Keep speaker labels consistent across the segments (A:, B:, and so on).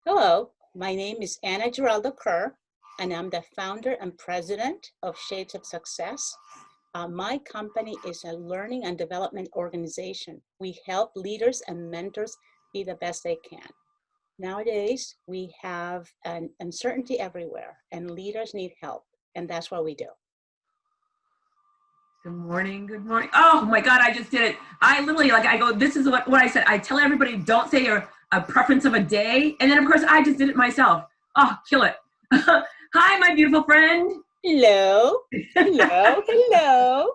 A: Hello, my name is Anna Giraldo-Kerr, and I'm the founder and president of Shades of Success. My company is a learning and development organization. We help leaders and mentors be the best they can. Nowadays, we have an uncertainty everywhere, and leaders need help, and that's what we do.
B: Good morning. Good morning. Oh my God, I just did it. I literally, I go, this is what I said. I tell everybody, don't say a preference of a day. And then, of course, I just did it myself. Oh, kill it. Hi, my beautiful friend.
A: Hello, hello, hello.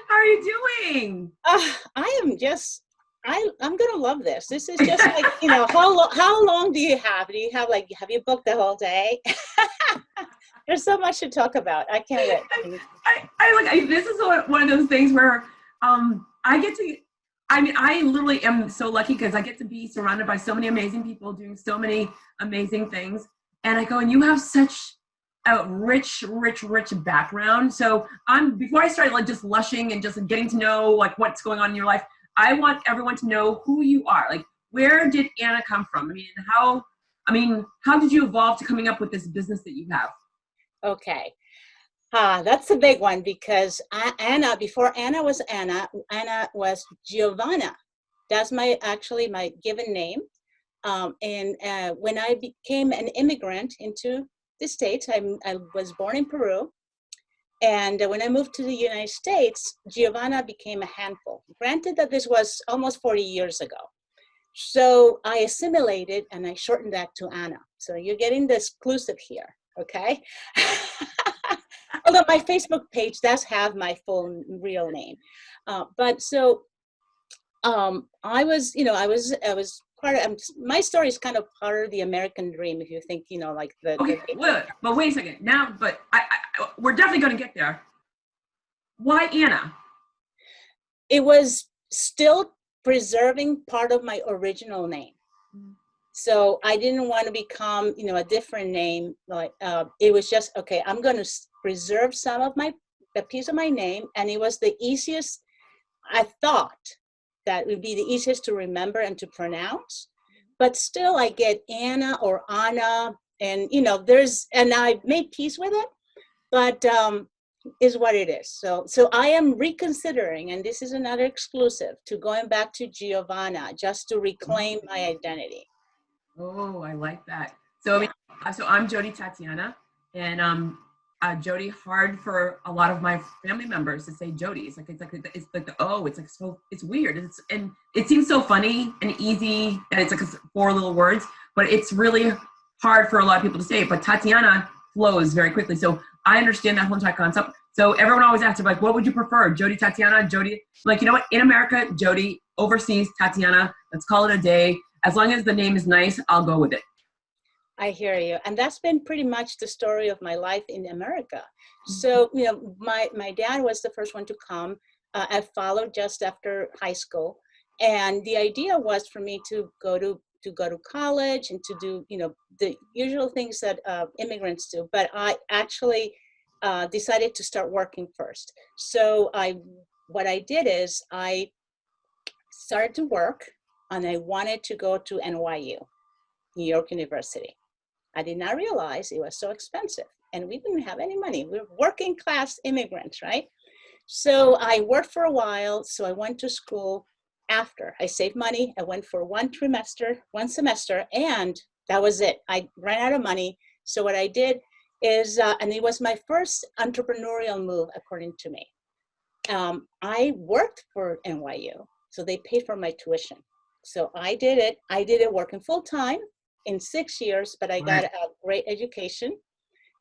B: How are you doing?
A: I'm gonna love this. This is just like, how long do you have? Have you booked the whole day? There's so much to talk about. I can't wait.
B: This is one of those things where I literally am so lucky because I get to be surrounded by so many amazing people doing so many amazing things. And I go, and you have such a rich background. So before I start just lushing and just getting to know what's going on in your life, I want everyone to know who you are. Where did Anna come from? How did you evolve to coming up with this business that you have?
A: Okay. That's a big one because before Anna was Anna was Giovanna. That's my given name. When I became an immigrant into the States, I was born in Peru. And when I moved to the United States, Giovanna became a handful. Granted that this was almost 40 years ago. So I assimilated and I shortened that to Anna. So you're getting the exclusive here, okay? Although my Facebook page does have my full real name. I was part of, my story is kind of part of the American dream, if you think,
B: Okay, but wait a second. Now, we're definitely going to get there. Why Anna?
A: It was still preserving part of my original name. So I didn't want to become, a different name. It was just, okay, I'm going to preserve a piece of my name. And it was the easiest, I thought that would be the easiest to remember and to pronounce. But still I get Anna or Anna and, and I made peace with it, but is what it is. So I am reconsidering, and this is another exclusive, to going back to Giovanna just to reclaim my identity.
B: Oh, I like that. So, yeah. So I'm Jodi-Tatiana, and Jodi. Hard for a lot of my family members to say Jodi. It's like the O. It's it's weird. And it seems so funny and easy that it's 4 little words, but it's really hard for a lot of people to say. But Tatiana flows very quickly. So I understand that whole entire concept. So everyone always asks, what would you prefer, Jodi-Tatiana, Jodi? You know what? In America, Jodi. Overseas, Tatiana. Let's call it a day. As long as the name is nice, I'll go with it.
A: I hear you. And that's been pretty much the story of my life in America. So, my dad was the first one to come. I followed just after high school. And the idea was for me to go to college and to do, the usual things that immigrants do. But I actually decided to start working first. So what I did is I started to work, and I wanted to go to NYU, New York University. I did not realize it was so expensive, and we didn't have any money. We were working class immigrants, right? So I worked for a while. So I went to school after. I saved money. I went for one semester, and that was it. I ran out of money. So what I did is, and it was my first entrepreneurial move, according to me. I worked for NYU, so they paid for my tuition. So I did it. I did it working full time in 6 years, but I got a great education.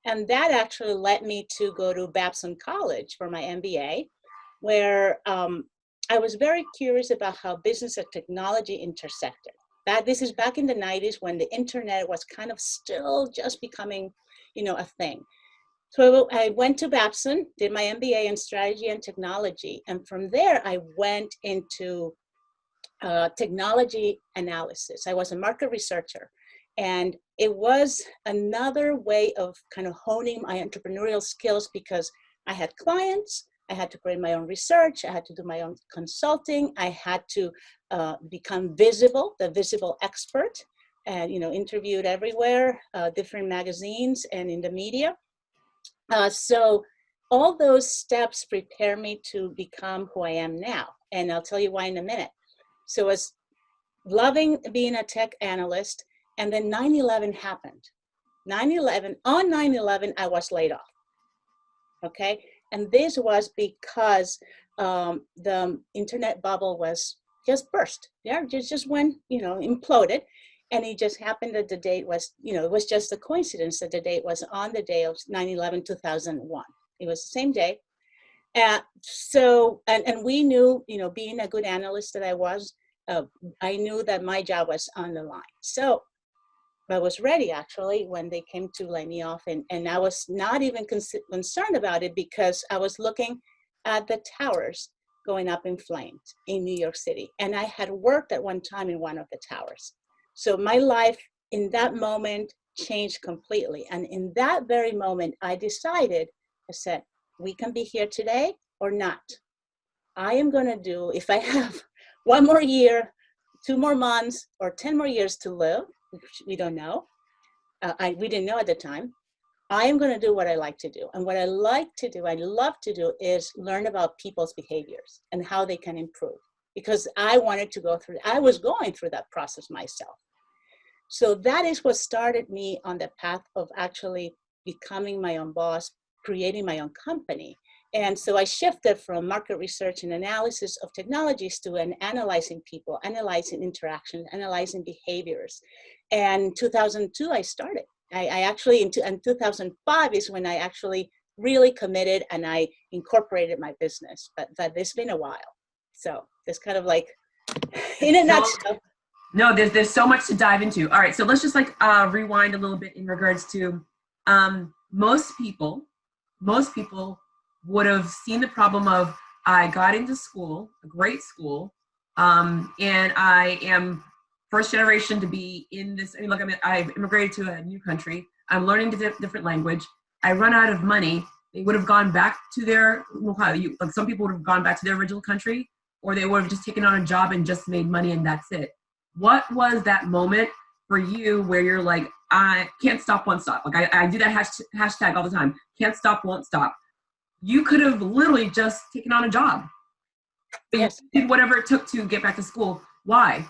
A: And that actually led me to go to Babson College for my MBA, where I was very curious about how business and technology intersected. This is back in the 90s when the internet was kind of still just becoming, a thing. So I went to Babson, did my MBA in strategy and technology. And from there, I went into technology analysis. I was a market researcher. And it was another way of kind of honing my entrepreneurial skills because I had clients, I had to create my own research, I had to do my own consulting, I had to become visible, the visible expert. and, interviewed everywhere, different magazines and in the media. So all those steps prepare me to become who I am now. And I'll tell you why in a minute. So I was loving being a tech analyst, and then 9/11 happened. 9/11, on 9/11, I was laid off. Okay. And this was because the internet bubble was just burst. Yeah, just went, imploded. And it just happened that the date was, it was just a coincidence that the date was on the day of 9/11, 2001. It was the same day. And we knew, being a good analyst that I was, I knew that my job was on the line. So I was ready actually when they came to lay me off, and I was not even concerned about it because I was looking at the towers going up in flames in New York City. And I had worked at one time in one of the towers. So my life in that moment changed completely. And in that very moment, I decided, I said, we can be here today or not. I am going to do, if I have one more year, 2 more months, or 10 more years to live, which we don't know. We didn't know at the time. I am going to do what I like to do. And what I like to do, I love to do, is learn about people's behaviors and how they can improve. Because I was going through that process myself. So that is what started me on the path of actually becoming my own boss, creating my own company. And so I shifted from market research and analysis of technologies to analyzing people, analyzing interactions, analyzing behaviors. And 2002, I started. I actually, in 2005 is when I actually really committed and I incorporated my business. But it's been a while. So it's kind of like, in a nutshell.
B: No, there's so much to dive into. All right, so let's just rewind a little bit in regards to most people would have seen the problem of, I got into school, a great school, and I am first generation to be in this. I've immigrated to a new country. I'm learning a different language. I run out of money. They would have gone back to their, some people would have gone back to their original country, or they would have just taken on a job and just made money and that's it. What was that moment for you where you're like, I can't stop, won't stop? Like I do that hashtag all the time. Can't stop, won't stop. You could have literally just taken on a job. But
A: yes.
B: You did whatever it took to get back to school. Why?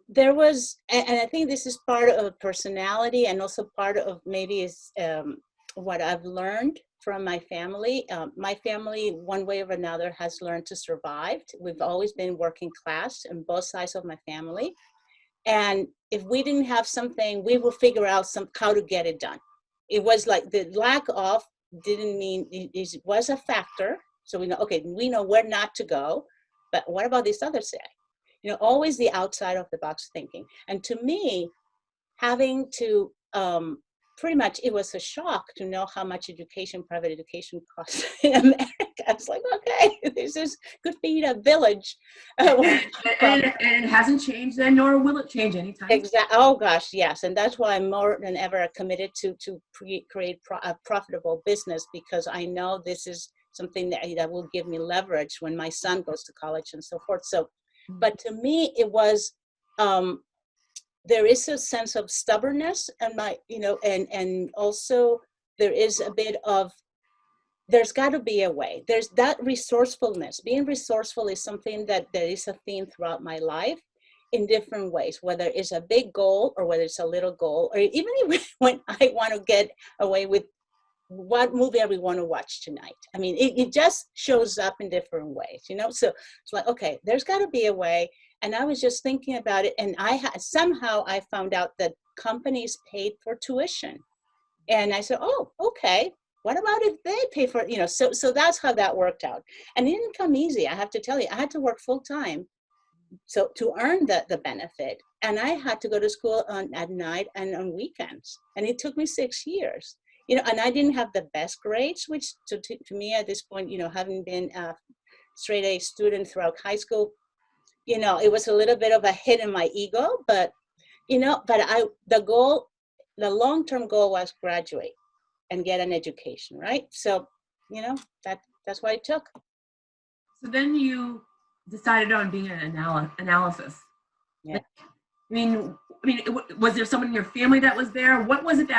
A: There was, and I think this is part of personality and also part of maybe is what I've learned from my family. My family, one way or another, has learned to survive. We've always been working class on both sides of my family. And if we didn't have something, we will figure out how to get it done. It was like the lack of didn't mean it was a factor. So we know where not to go, but what about this other side? Always the outside of the box thinking. And to me, having to pretty much, it was a shock to know how much private education costs in America. I was like, okay, this is could be a village.
B: And it hasn't changed then, nor will it change anytime.
A: Exactly. Oh gosh, yes. And that's why I'm more than ever committed to create a profitable business, because I know this is something that will give me leverage when my son goes to college and so forth. So, but to me, it was, there is a sense of stubbornness and and also there is a bit of, there's got to be a way. There's that resourcefulness. Being resourceful is something that there is a theme throughout my life in different ways, whether it's a big goal or whether it's a little goal, or even when I want to get away with what movie we want to watch tonight. I mean, it just shows up in different ways, So it's like, okay, there's got to be a way. And I was just thinking about it, and somehow I found out that companies paid for tuition, and I said, oh, okay. What about if they pay for it? So that's how that worked out. And it didn't come easy. I have to tell you, I had to work full time so to earn the benefit, and I had to go to school at night and on weekends, and it took me 6 years. And I didn't have the best grades, which to me at this point, having been a straight A student throughout high school, it was a little bit of a hit in my ego, but the long-term goal was graduate and get an education, right? So, that's what it took.
B: So then you decided on being an analysis.
A: Yeah.
B: I mean, I mean, was there someone in your family that was there? What was it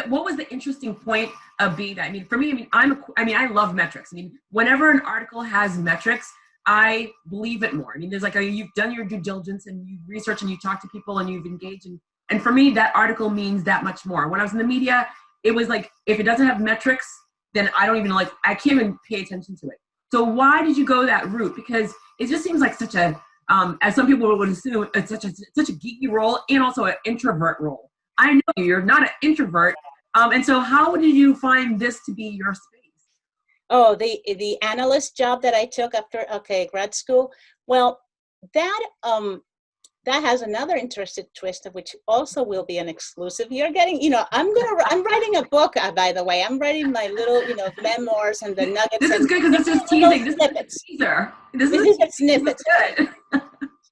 B: what was the interesting point of being that? I mean, for me, I love metrics. I mean, whenever an article has metrics, I believe it more. I mean, there's like you've done your due diligence and you've researched and you talk to people and you've engaged. And for me, that article means that much more. When I was in the media, it was like, if it doesn't have metrics, then I don't even I can't even pay attention to it. So why did you go that route? Because it just seems like such a, as some people would assume, it's such a geeky role and also an introvert role. I know you're not an introvert. And so how did you find this to be your space?
A: Oh, the analyst job that I took after, grad school. Well, that has another interesting twist, of which also will be an exclusive. You're getting, I'm writing a book, by the way. I'm writing my little, memoirs and the nuggets.
B: This is good because this is teasing. This is a teaser. This is a snippet.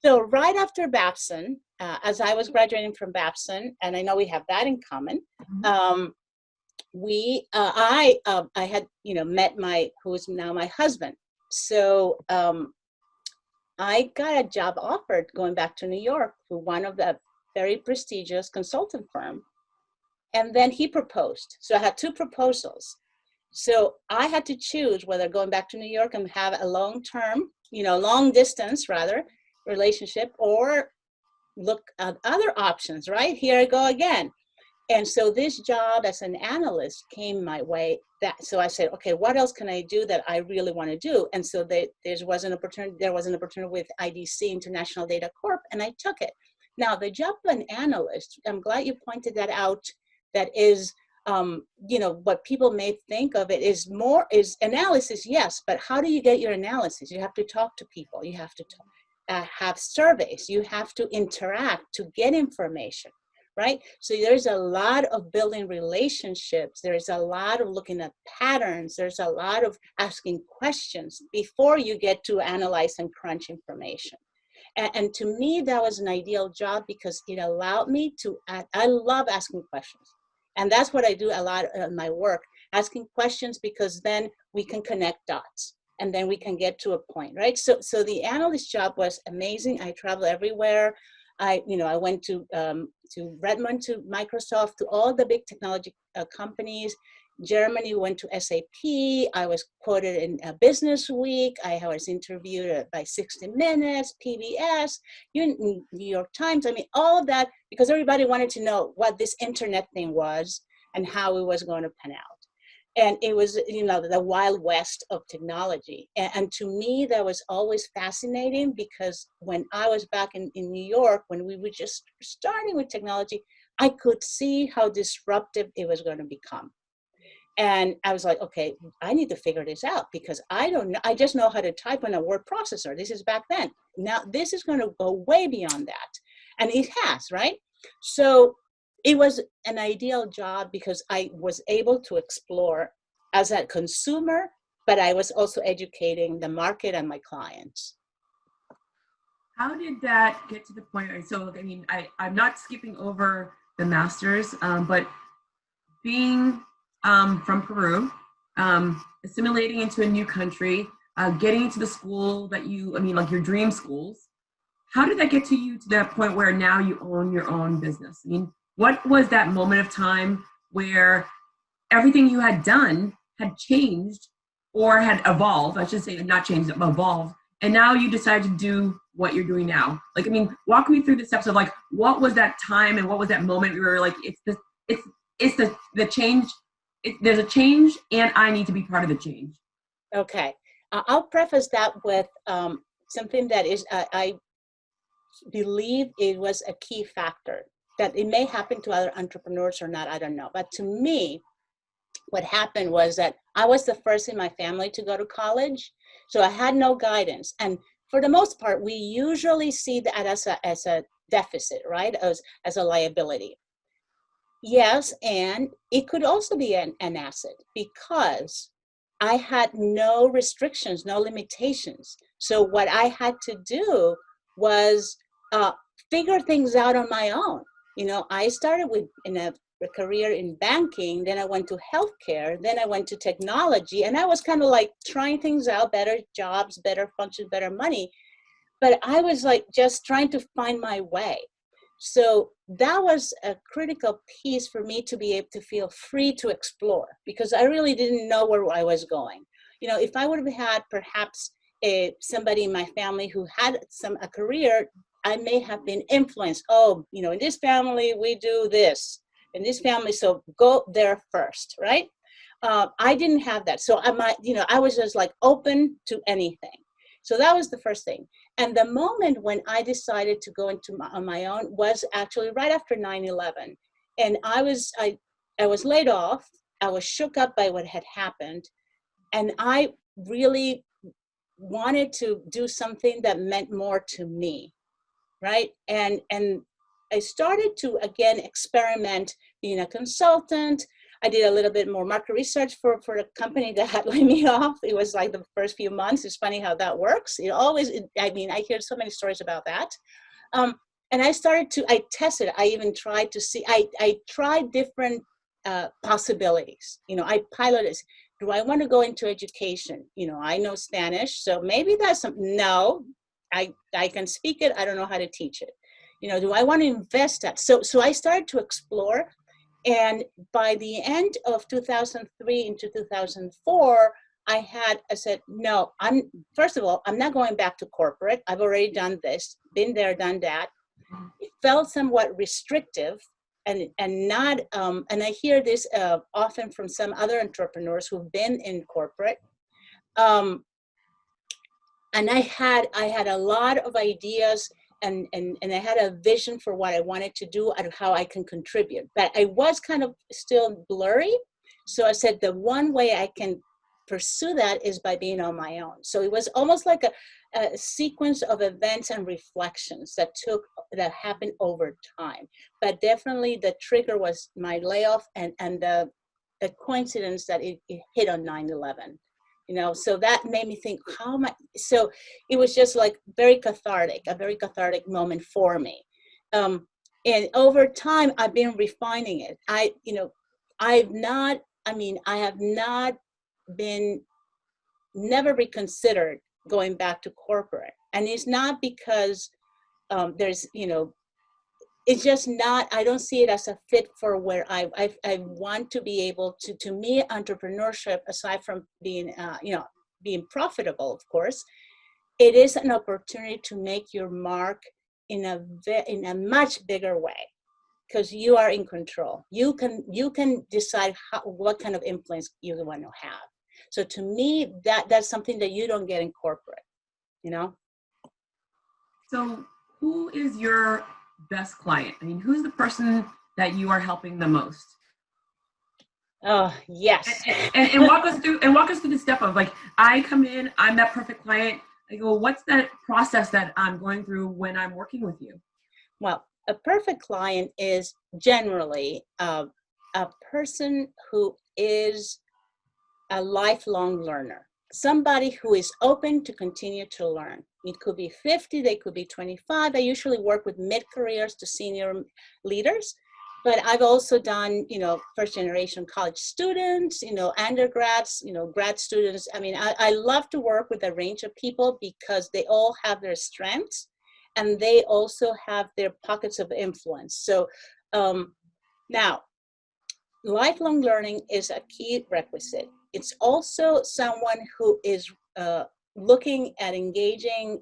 A: So right after Babson, as I was graduating from Babson, and I know we have that in common, I had, met who is now my husband. So I got a job offered going back to New York for one of the very prestigious consultant firm. And then he proposed. So I had two proposals. So I had to choose whether going back to New York and have a long-term, long distance rather, relationship, or look at other options, right? Here I go again. And so this job as an analyst came my way. So I said, okay, what else can I do that I really want to do? And so there was an opportunity with IDC, International Data Corp, and I took it. Now, the job of an analyst, I'm glad you pointed that out. That is, what people may think of it is analysis, yes, but how do you get your analysis? You have to talk to people. You have to have surveys. You have to interact to get information. Right? So there's a lot of building relationships. There's a lot of looking at patterns. There's a lot of asking questions before you get to analyze and crunch information. And to me, that was an ideal job because it allowed me to, I love asking questions. And that's what I do a lot in my work, asking questions, because then we can connect dots and then we can get to a point, right? So the analyst job was amazing. I traveled everywhere. I went to Redmond, to Microsoft, to all the big technology companies. Germany, went to SAP. I was quoted in Business Week. I was interviewed by 60 Minutes, PBS, New York Times. I mean, all of that, because everybody wanted to know what this internet thing was and how it was going to pan out. And it was, the Wild West of technology. And to me, that was always fascinating, because when I was back in New York, when we were just starting with technology, I could see how disruptive it was going to become. And I was like, okay, I need to figure this out, because I don't know. I just know how to type on a word processor. This is back then. Now, this is going to go way beyond that. And it has, right? So it was an ideal job because I was able to explore as a consumer, but I was also educating the market and my clients.
B: How did that get to the point? So, I mean, I'm not skipping over the master's, but being from Peru, assimilating into a new country, getting into the school that like your dream schools, how did that get to you to that point where now you own your own business? I mean, what was that moment of time where everything you had done had changed or had evolved? I should say not changed, evolved. And now you decide to do what you're doing now. Like, I mean, walk me through the steps of like, what was that time and what was that moment where you were like, it's the change. There's a change and I need to be part of the change.
A: Okay. I'll preface that with something that is, I believe it was a key factor. That it may happen to other entrepreneurs or not, I don't know. But to me, what happened was that I was the first in my family to go to college. So I had no guidance. And for the most part, we usually see that as a deficit, right? As a liability. Yes, and it could also be an asset, because I had no restrictions, no limitations. So what I had to do was figure things out on my own. I started in a career in banking, then I went to healthcare, then I went to technology, and I was kind of like trying things out, better jobs, better functions, better money. But I was like just trying to find my way. So that was a critical piece for me to be able to feel free to explore, because I really didn't know where I was going. You know, if I would have had perhaps somebody in my family who had a career, I may have been influenced. Oh, you know, in this family, we do this. In this family, so go there first, right? I didn't have that. So I was just like open to anything. So that was the first thing. And the moment when I decided to go on my own was actually right after 9/11. And I was laid off. I was shook up by what had happened. And I really wanted to do something that meant more to me, right? And I started to again experiment being a consultant. I did a little bit more market research for a company that had laid me off. It was like the first few months. It's funny how that works. I hear so many stories about that. And I tested, I even tried to see, I tried different possibilities. You know, I piloted, do I want to go into education? You know, I know Spanish, so maybe that's no, I can speak it, I don't know how to teach it. You know, do I want to invest that? So I started to explore. And by the end of 2003 into 2004, I said, no, first of all, I'm not going back to corporate. I've already done this, been there, done that. It felt somewhat restrictive and not, and I hear this often from some other entrepreneurs who've been in corporate. And I had a lot of ideas, and I had a vision for what I wanted to do and how I can contribute. But I was kind of still blurry. So I said, the one way I can pursue that is by being on my own. So it was almost like a sequence of events and reflections that happened over time. But definitely the trigger was my layoff and the coincidence that it hit on 9/11. You know, so that made me think, so it was just like a very cathartic moment for me. And over time, I've been refining it. I have not been, never reconsidered going back to corporate. And it's not because there's, it's just not, I don't see it as a fit for where I want to be able to me, entrepreneurship, aside from being, being profitable, of course, it is an opportunity to make your mark in a much bigger way, because you are in control. You can decide what kind of influence you want to have. So to me, that's something that you don't get in corporate, you know?
B: So who is your best client? I mean, who's the person that you are helping the most?
A: Oh, yes.
B: And walk us through the step of, like, I come in, I'm that perfect client. I go, what's that process that I'm going through when I'm working with you?
A: Well, a perfect client is generally a person who is a lifelong learner, somebody who is open to continue to learn. It could be 50, they could be 25. I usually work with mid-careers to senior leaders, but I've also done, first generation college students, undergrads, grad students. I mean, I love to work with a range of people because they all have their strengths and they also have their pockets of influence. So now, lifelong learning is a key requisite. It's also someone who is looking at engaging,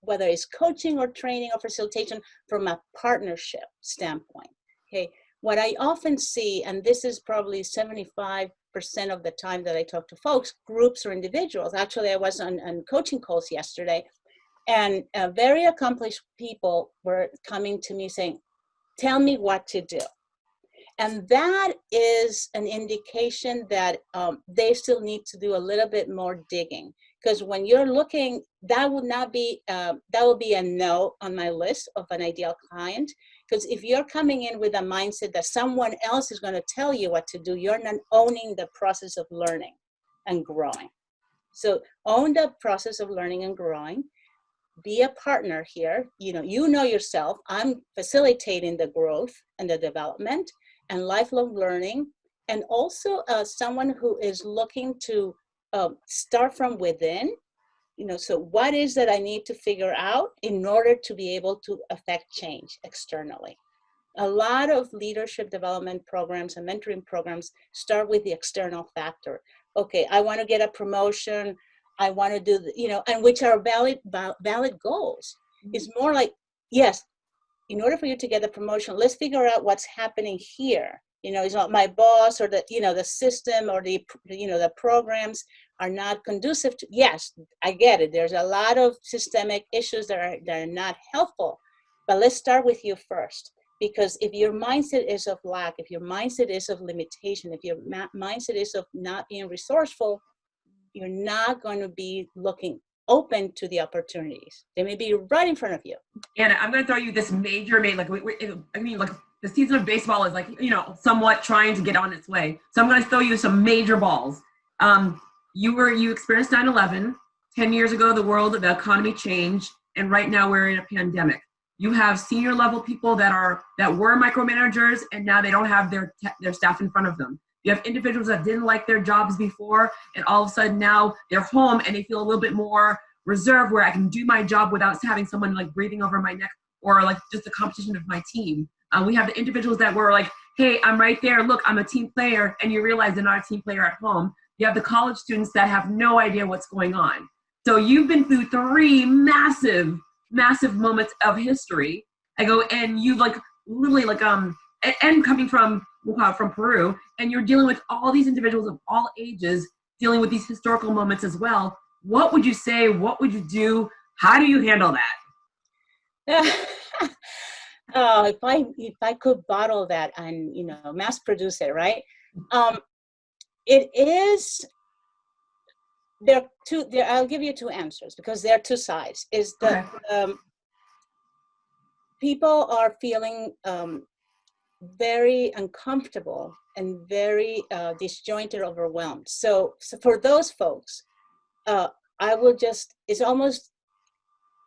A: whether it's coaching or training or facilitation, from a partnership standpoint. Okay, what I often see, and this is probably 75% of the time that I talk to folks, groups or individuals. Actually, I was on coaching calls yesterday, and very accomplished people were coming to me saying, tell me what to do. And that is an indication that they still need to do a little bit more digging. Because when you're looking, that will be a no on my list of an ideal client. Because if you're coming in with a mindset that someone else is going to tell you what to do, you're not owning the process of learning and growing. So own the process of learning and growing. Be a partner here. You know yourself. I'm facilitating the growth and the development and lifelong learning, and also someone who is looking to start from within So what is that I need to figure out in order to be able to affect change externally? A lot of leadership development programs and mentoring programs start with the external factor. Okay, I want to get a promotion. I want to do, and which are valid goals. It's more like, yes, in order for you to get the promotion, let's figure out what's happening here. It's not my boss or the system or the programs are not conducive to, yes, I get it. There's a lot of systemic issues that are not helpful, but let's start with you first. Because if your mindset is of lack, if your mindset is of limitation, if your mindset is of not being resourceful, you're not going to be looking open to the opportunities. They may be right in front of you.
B: And I'm going to throw you this major, like the season of baseball is somewhat trying to get on its way. So I'm going to throw you some major balls. You experienced 9/11. 10 years ago, the economy changed, and right now we're in a pandemic. You have senior level people that were micromanagers, and now they don't have their staff in front of them. You have individuals that didn't like their jobs before, and all of a sudden now they're home and they feel a little bit more reserved, where I can do my job without having someone like breathing over my neck, or like just the competition of my team. We have the individuals that were like, hey, I'm right there. Look, I'm a team player. And you realize they're not a team player at home. You have the college students that have no idea what's going on. So you've been through 3 massive moments of history. And you literally and coming from Peru, and you're dealing with all these individuals of all ages, dealing with these historical moments as well. What would you say? What would you do? How do you handle that?
A: If I could bottle that and mass produce it, right? It is there are two. I'll give you 2 answers because there are 2 sides. Is that people are feeling very uncomfortable and very disjointed, overwhelmed. So for those folks, I will it's almost,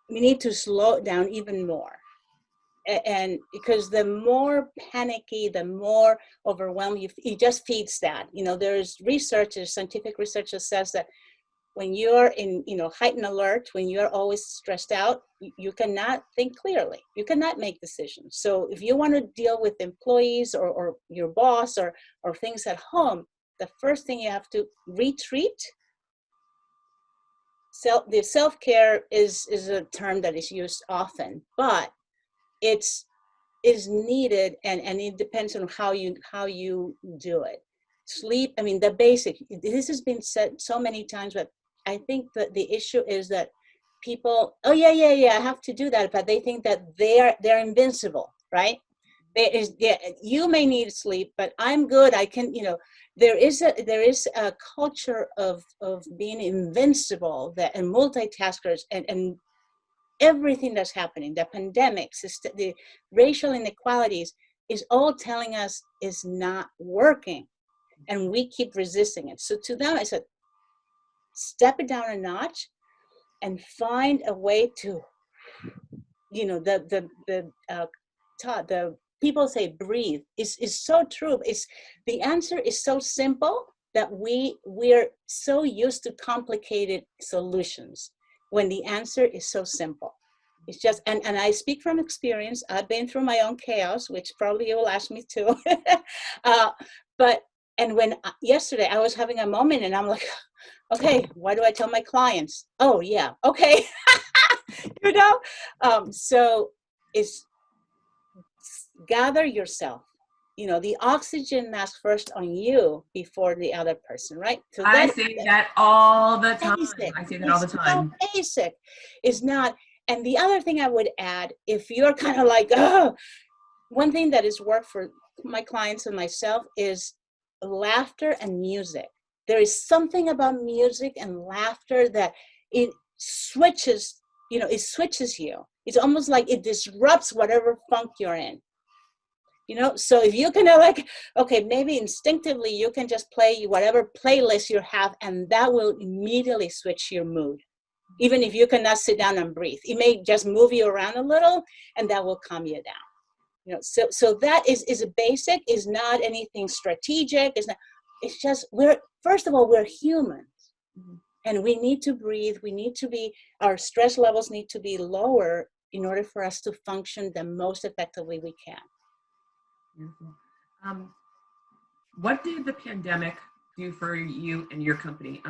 A: we need to slow it down even more. And because the more panicky, the more overwhelmed, it just feeds that. There's scientific research that says that when you're in, heightened alert, when you're always stressed out, you cannot think clearly. You cannot make decisions. So if you want to deal with employees or your boss or things at home, the first thing you have to retreat. The self-care is a term that is used often, but it's needed, and it depends on how you do it. Sleep, the basic, this has been said so many times, but I think that the issue is that people, oh yeah, I have to do that, but they think that they're invincible, right? You may need sleep, but I'm good. I can, there is a culture of being invincible, and multitaskers, and everything that's happening, the pandemics, the racial inequalities, is all telling us is not working, and we keep resisting it. So to them, I said, step it down a notch and find a way to, the people say breathe is so true. The answer is so simple that we're so used to complicated solutions when the answer is so simple. It's just, and I speak from experience. I've been through my own chaos, which probably you will ask me too. And when yesterday I was having a moment, and I'm like, okay, what do I tell my clients? Oh yeah, okay. So it's gather yourself. The oxygen mask first on you before the other person, right? So
B: I say that all the time.
A: Basic.
B: I say that all the time.
A: So basic. It's not. And the other thing I would add, if you're kind of like, oh, one thing that has worked for my clients and myself is laughter and music. There is something about music and laughter that it switches, it switches you. It's almost like it disrupts whatever funk you're in. So if you can okay, maybe instinctively you can just play whatever playlist you have, and that will immediately switch your mood. Even if you cannot sit down and breathe, it may just move you around a little, and that will calm you down. So that is a basic, is not anything strategic. It's just, first of all, we're humans. And we need to breathe. Our stress levels need to be lower in order for us to function the most effectively we can.
B: Beautiful. What did the pandemic do for you and your company?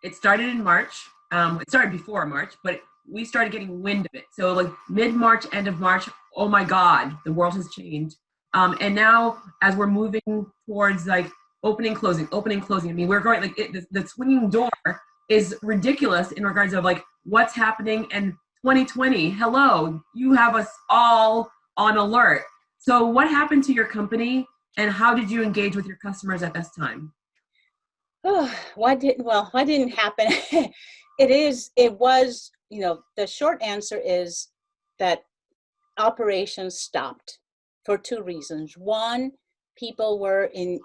B: It started in March. It started before March, but we started getting wind of it. So like mid-March, end of March, oh my God, the world has changed. And now as we're moving towards like opening, closing. I mean, we're going like the swinging door is ridiculous in regards of like what's happening. And 2020, hello, you have us all on alert. So what happened to your company and how did you engage with your customers at this time?
A: Oh, why didn't happen? It was, the short answer is that operations stopped for two reasons. One, people were in,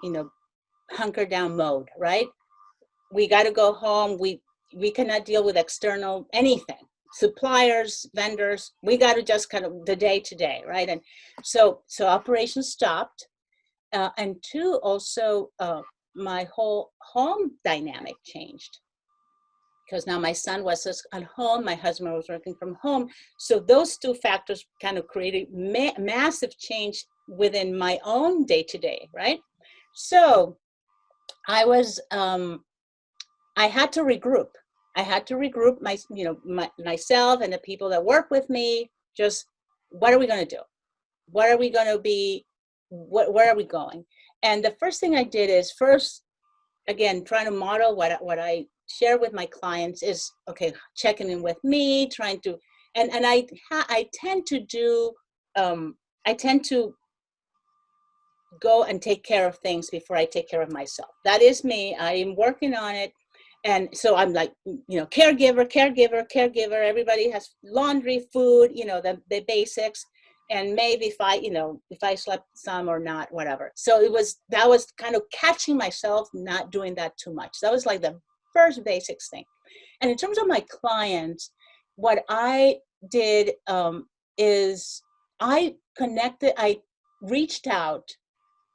A: hunker down mode, right? We got to go home. We cannot deal with external anything, suppliers, vendors. We got to just kind of the day to day, right? And so operations stopped. And two, also, my whole home dynamic changed because now my son was at home, my husband was working from home. So those two factors kind of created massive change within my own day-to-day, right? So I was, I had to regroup. Myself and the people that work with me. Just, what are we going to do? What are we going to be? Where are we going? And the first thing I did is again, trying to model what I share with my clients is, okay, checking in with me, trying to, and I tend to do, I tend to go and take care of things before I take care of myself. That is me. I am working on it. And so I'm like, caregiver. Everybody has laundry, food, the basics. And maybe if I slept some or not, whatever. So that was kind of catching myself not doing that too much. That was like the first basics thing. And in terms of my clients, what I did is I reached out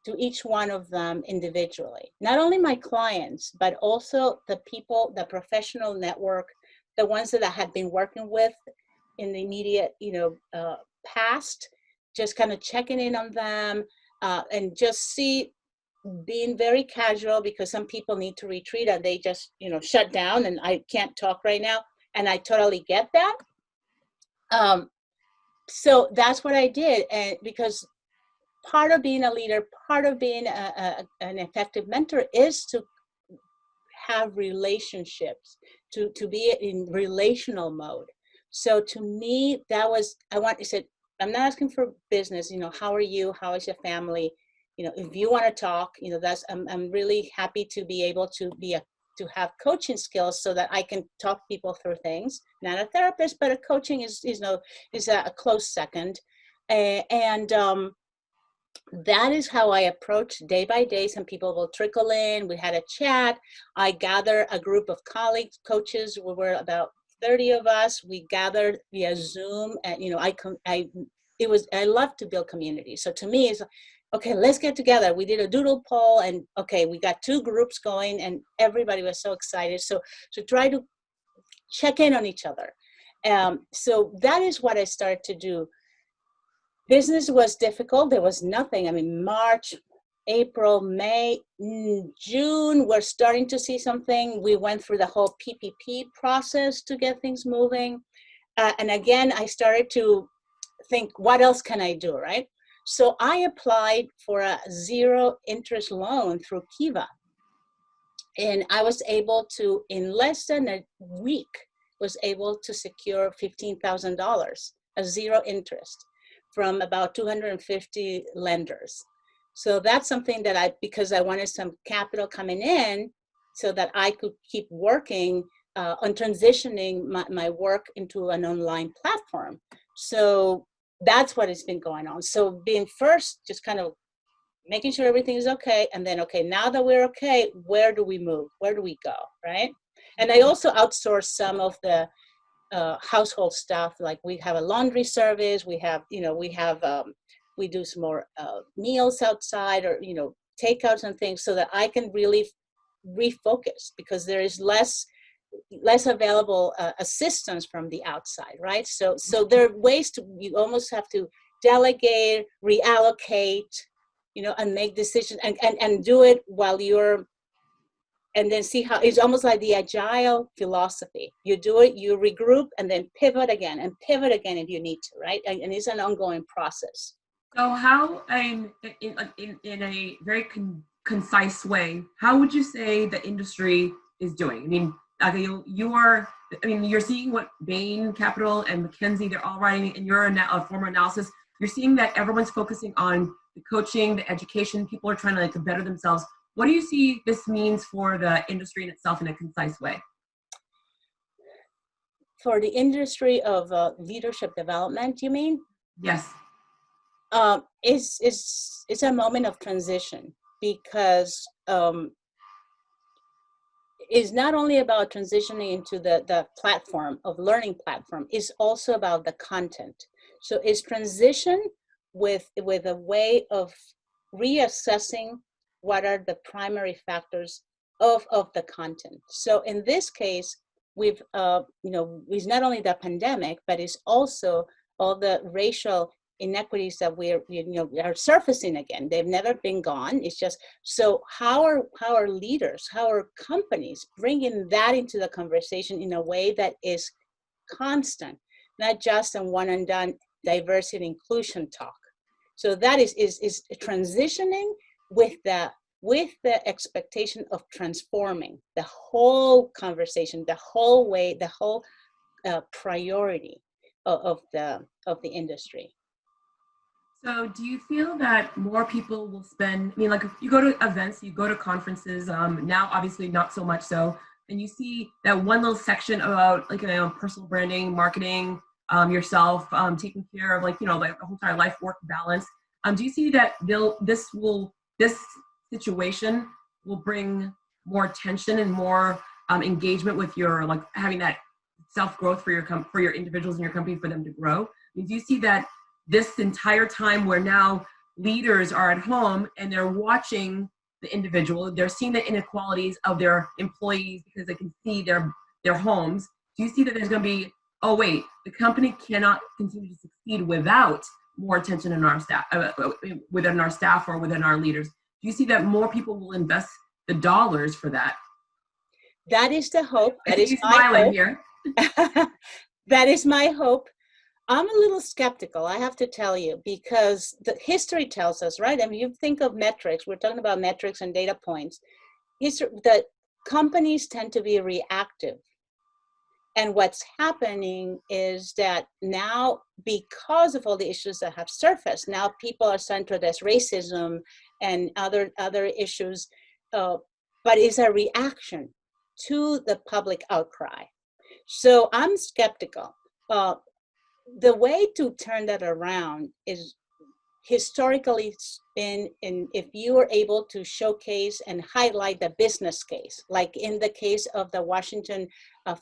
A: to each one of them individually. Not only my clients, but also the people, the professional network, the ones that I had been working with in the immediate, past, just kind of checking in on them and just being very casual, because some people need to retreat and they just, shut down and I can't talk right now. And I totally get that. So that's what I did. And because part of being a leader, part of being an effective mentor is to have relationships, to be in relational mode. So to me, I said, I'm not asking for business, how are you? How is your family? If you want to talk, I'm really happy to be able to to have coaching skills so that I can talk people through things. Not a therapist, but a coaching is a close second. And that is how I approach day by day. Some people will trickle in. We had a chat. I gather a group of colleagues, coaches. We were about 30 of us. We gathered via Zoom, and I love to build community. So to me, it's okay. Let's get together. We did a doodle poll, and okay, we got two groups going, and everybody was so excited. So try to check in on each other. So that is what I started to do. Business was difficult. There was nothing. I mean, March, April, May, June, we're starting to see something. We went through the whole PPP process to get things moving. And again, I started to think, what else can I do, right? So I applied for a zero interest loan through Kiva. And I was able to, in less than a week, was able to secure $15,000, a zero interest, from about 250 lenders. So that's something that because I wanted some capital coming in so that I could keep working on transitioning my work into an online platform. So that's what has been going on. So being first, just kind of making sure everything is okay. And then, okay, now that we're okay, where do we move? Where do we go, right? And I also outsourced some of the household stuff. Like we have a laundry service. We do some more meals outside, or takeouts and things, so that I can really refocus, because there is less less available assistance from the outside, right? So there are ways to, you almost have to delegate, reallocate, and make decisions, and do it while you're, and then see how, it's almost like the agile philosophy. You do it, you regroup, and then pivot again if you need to, right? And it's an ongoing process.
B: So how, in a very concise way, how would you say the industry is doing? I mean, you're seeing what Bain Capital and McKinsey, they're all writing, and you're a former analysis. You're seeing that everyone's focusing on the coaching, the education. People are trying to better themselves. What do you see this means for the industry in itself in a concise way?
A: For the industry of leadership development, you mean?
B: Yes.
A: It's a moment of transition, because it's not only about transitioning into the platform of learning platform, it's also about the content. So it's transition with a way of reassessing what are the primary factors of the content. So in this case, we've it's not only the pandemic, but it's also all the racial inequities that are surfacing again. They've never been gone. It's just, so how are leaders, how are companies bringing that into the conversation in a way that is constant, not just a one and done diversity and inclusion talk. So that is transitioning with the expectation of transforming the whole conversation, the whole way, the whole priority of the industry.
B: So do you feel that more people will spend, if you go to events, you go to conferences, now obviously not so much so, and you see that one little section about personal branding, marketing, yourself, taking care of the whole entire life work balance. Do you see that this situation will bring more attention and more engagement with your having that self-growth for your individuals in your company, for them to grow? Do you see that this entire time where now leaders are at home and they're watching the individual, they're seeing the inequalities of their employees because they can see their homes? Do you see that there's going to be, oh wait, the company cannot continue to succeed without more attention in our staff, within our staff or within our leaders? Do you see that more people will invest the dollars for that?
A: That is the hope.
B: That is my hope. Here.
A: That is my hope. I'm a little skeptical, I have to tell you, because the history tells us, right? I mean, you think of metrics, we're talking about metrics and data points. That companies tend to be reactive. And what's happening is that now, because of all the issues that have surfaced, now people are starting to address racism and other issues, but it's a reaction to the public outcry. So I'm skeptical. The way to turn that around is historically been if you are able to showcase and highlight the business case, like in the case of the Washington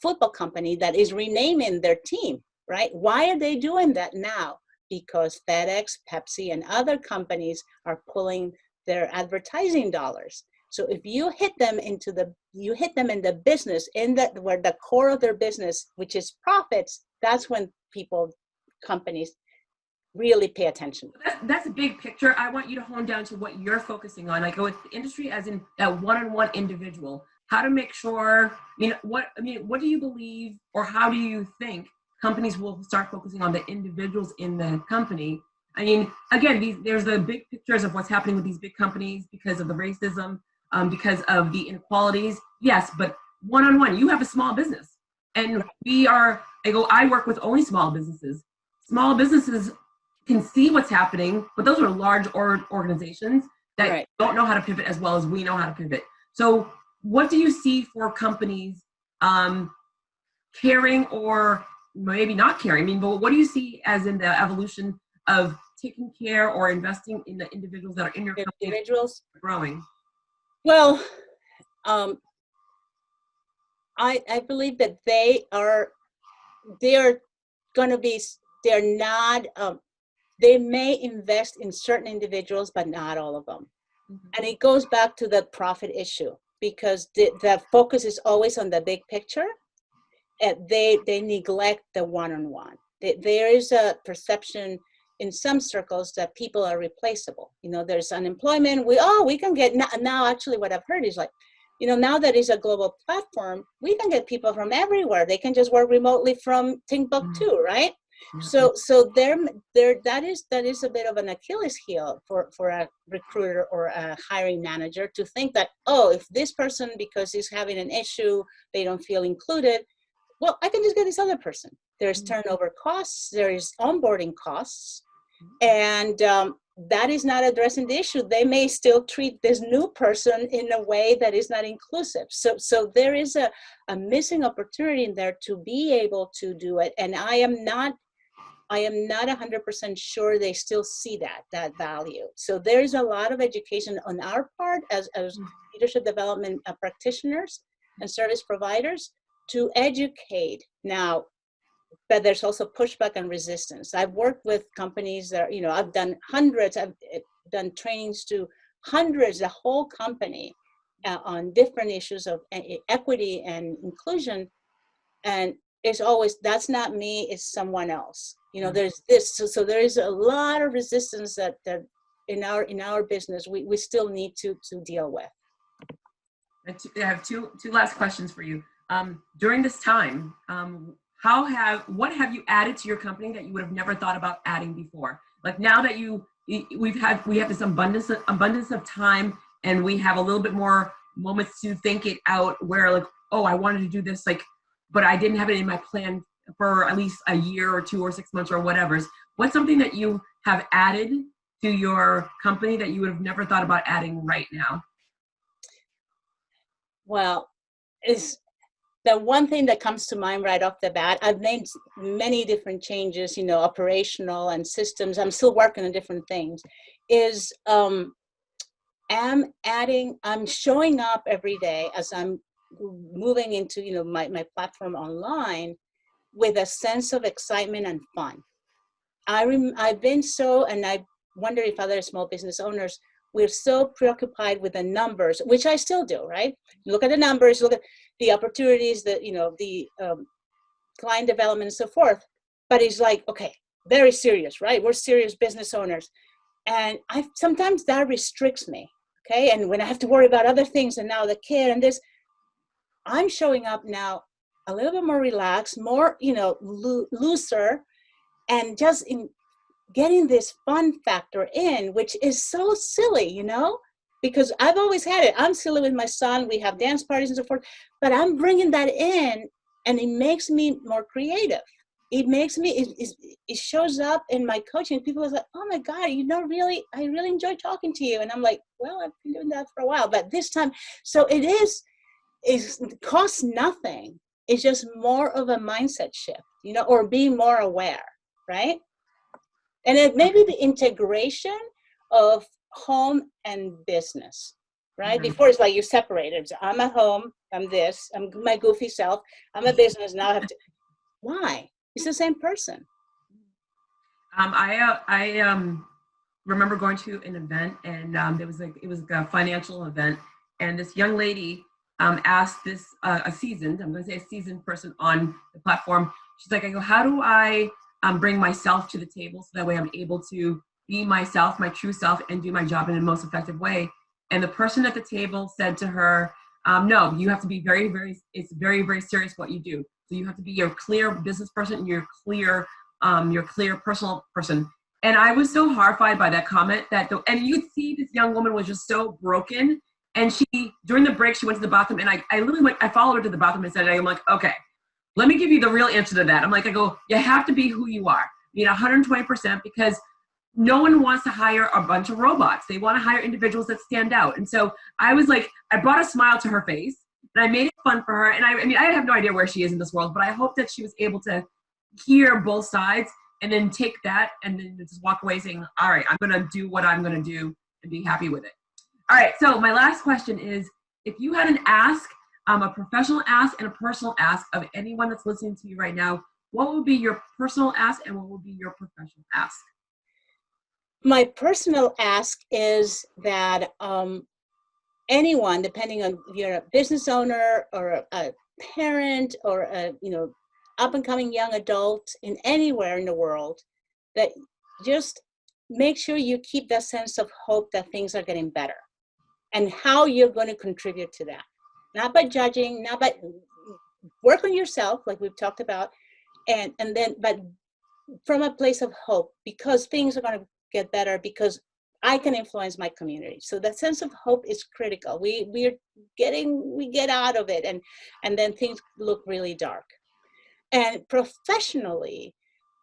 A: football company that is renaming their team, right? Why are they doing that now? Because FedEx, Pepsi, and other companies are pulling their advertising dollars. So if you hit them in the business, where the core of their business, which is profits, that's when companies really pay attention.
B: That's a big picture. I want you to hone down to what you're focusing on. With the industry, as in that one-on-one individual, how to make sure, what do you believe, or how do you think companies will start focusing on the individuals in the company? Again, there's the big pictures of what's happening with these big companies because of the racism, because of the inequalities. Yes, but one-on-one, you have a small business, and I work with only small businesses. Small businesses can see what's happening, but those are large organizations that don't know how to pivot as well as we know how to pivot. So what do you see for companies caring, or maybe not caring? But what do you see as in the evolution of taking care or investing in the individuals that are in your company,
A: individuals growing?
B: Well,
A: I believe that they may invest in certain individuals, but not all of them. Mm-hmm. And it goes back to the profit issue. because the focus is always on the big picture, and they neglect the one-on-one. There is a perception in some circles that people are replaceable. You know, there's unemployment. We can get now. Actually, what I've heard is like, you know, now that it's a global platform, we can get people from everywhere. They can just work remotely from Timbuktu, right? So there that is a bit of an Achilles heel for a recruiter or a hiring manager to think that, oh, if this person, because he's having an issue, they don't feel included, well, I can just get this other person. There's turnover costs, there is onboarding costs, and that is not addressing the issue. They may still treat this new person in a way that is not inclusive. So there is a missing opportunity in there to be able to do it. And I am not 100% sure they still see that value. So there's a lot of education on our part as leadership development practitioners and service providers to educate. Now, but there's also pushback and resistance. I've worked with companies that, you know, I've done trainings to hundreds, the whole company, on different issues of equity and inclusion. And it's always, that's not me, it's someone else. You know, there's this, so there is a lot of resistance that in our business, we still need to deal with.
B: I have two last questions for you. During this time, what have you added to your company that you would have never thought about adding before? Like now that we have this abundance of time, and we have a little bit more moments to think it out, where like, oh, I wanted to do this, like, but I didn't have it in my plan for at least a year or 2 or 6 months or whatever. What's something that you have added to your company that you would have never thought about adding right now?
A: Well, is the one thing that comes to mind right off the bat. I've made many different changes, you know, operational and systems. I'm still working on different things. Is I'm showing up every day as I'm moving into, you know, my platform online with a sense of excitement and fun. I've been so, and I wonder if other small business owners, we're so preoccupied with the numbers, which I still do, right? Look at the numbers, look at the opportunities, that, you know, the client development and so forth. But it's like, okay, very serious, right? We're serious business owners. And sometimes that restricts me, okay? And when I have to worry about other things, and now the kid and this, I'm showing up now a little bit more relaxed, more, you know, looser, and just in getting this fun factor in, which is so silly, you know, because I've always had it. I'm silly with my son. We have dance parties and so forth, but I'm bringing that in, and it makes me more creative. It makes me, it shows up in my coaching. People are like, oh my God, you know, really, I really enjoy talking to you. And I'm like, well, I've been doing that for a while, but this time, so it costs nothing. It's just more of a mindset shift, you know, or being more aware, right? And it may be the integration of home and business, right? Mm-hmm. Before it's like you separated. So I'm at home, I'm my goofy self. I'm a business, now I have to, why? It's the same person.
B: I remember going to an event, and it was a financial event, and this young lady asked this I'm going to say a seasoned person on the platform. She's like, I go, how do I bring myself to the table so that way I'm able to be myself, my true self, and do my job in the most effective way? And the person at the table said to her, no, you have to be it's very, very serious what you do. So you have to be your clear business person and your clear personal person. And I was so horrified by that comment and you'd see this young woman was just so broken. And during the break, she went to the bathroom, and I followed her to the bathroom and said, I'm like, okay, let me give you the real answer to that. I'm like, you have to be who you are. You know, 120%, because no one wants to hire a bunch of robots. They want to hire individuals that stand out. And so I was like, I brought a smile to her face, and I made it fun for her. And I mean, I have no idea where she is in this world, but I hope that she was able to hear both sides and then take that and then just walk away saying, all right, I'm going to do what I'm going to do and be happy with it. All right. So my last question is, if you had an ask, a professional ask and a personal ask of anyone that's listening to you right now, what would be your personal ask and what would be your professional ask?
A: My personal ask is that anyone, depending on if you're a business owner or a parent or a, up and coming young adult in anywhere in the world, that just make sure you keep that sense of hope that things are getting better, and how you're going to contribute to that. Not by judging, not by, work on yourself, like we've talked about, and then, but from a place of hope, because things are going to get better, because I can influence my community. So that sense of hope is critical. We get out of it, and then things look really dark. And professionally,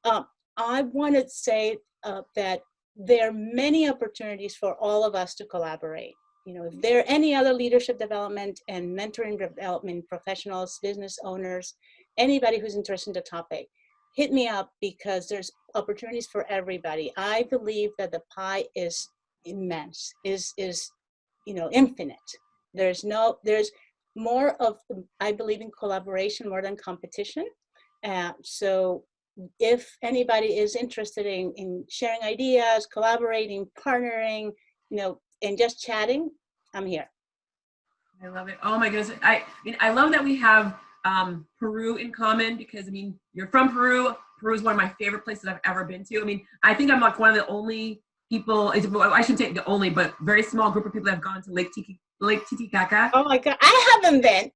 A: I want to say that there are many opportunities for all of us to collaborate. If there are any other leadership development and mentoring development professionals, business owners, anybody who's interested in the topic, hit me up, because there's opportunities for everybody. I believe that the pie is immense, is infinite. There's more of, I believe in collaboration more than competition. So if anybody is interested in sharing ideas, collaborating, partnering, and just chatting, I'm here.
B: I love it. Oh my goodness. I love that we have Peru in common, because you're from Peru. Peru is one of my favorite places I've ever been to. I think I'm like one of the only people, I shouldn't say the only, but very small group of people that have gone to Lake Titicaca.
A: Oh my God, I haven't been.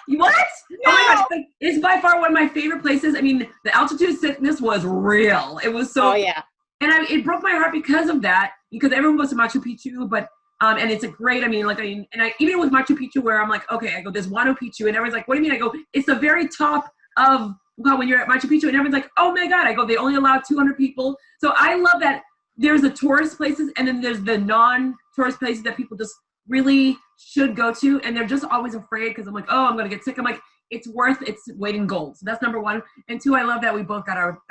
B: What?
A: No.
B: Oh my gosh, it's by far one of my favorite places. The altitude sickness was real. It was so.
A: Oh yeah.
B: And it broke my heart because of that, because everyone goes to Machu Picchu, but and it's a great, and even with Machu Picchu, where I'm like, okay, I go, there's Huayna Picchu, and everyone's like, what do you mean? I go, it's the very top of, well, when you're at Machu Picchu, and everyone's like, oh my God, I go, they only allow 200 people. So I love that there's the tourist places, and then there's the non-tourist places that people just really should go to, and they're just always afraid, because I'm like, oh, I'm gonna get sick. I'm like, it's worth its weight in gold. So that's number one. And two, I love that we both got our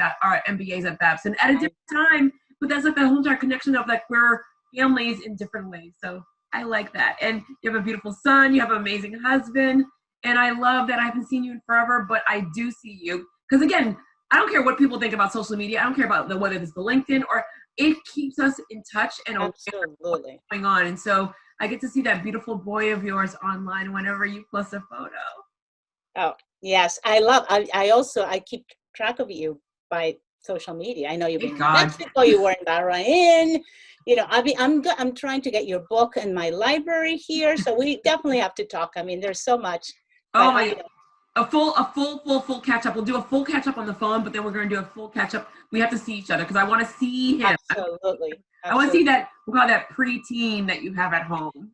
B: MBAs at BAPS, and at a different time, but that's like that whole entire connection of like we're families in different ways. So I like that. And you have a beautiful son, you have an amazing husband, and I love that I haven't seen you in forever, but I do see you, because again, I don't care what people think about social media. I don't care about whether it's the LinkedIn, or it keeps us in touch and what's going on. And so I get to see that beautiful boy of yours online whenever you post a photo. Oh,
A: yes. I keep track of you by social media. I know you've been in Mexico, you were in Bahrain. I'm trying to get your book in my library here. So we definitely have to talk. There's so much.
B: Oh my God. A full catch up. We'll do a full catch up on the phone, but then we're going to do a full catch up. We have to see each other, because I want to see him.
A: Absolutely.
B: I want to see that, we'll call that preteen that you have at home.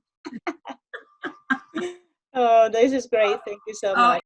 A: Oh, this is great. Thank you so much.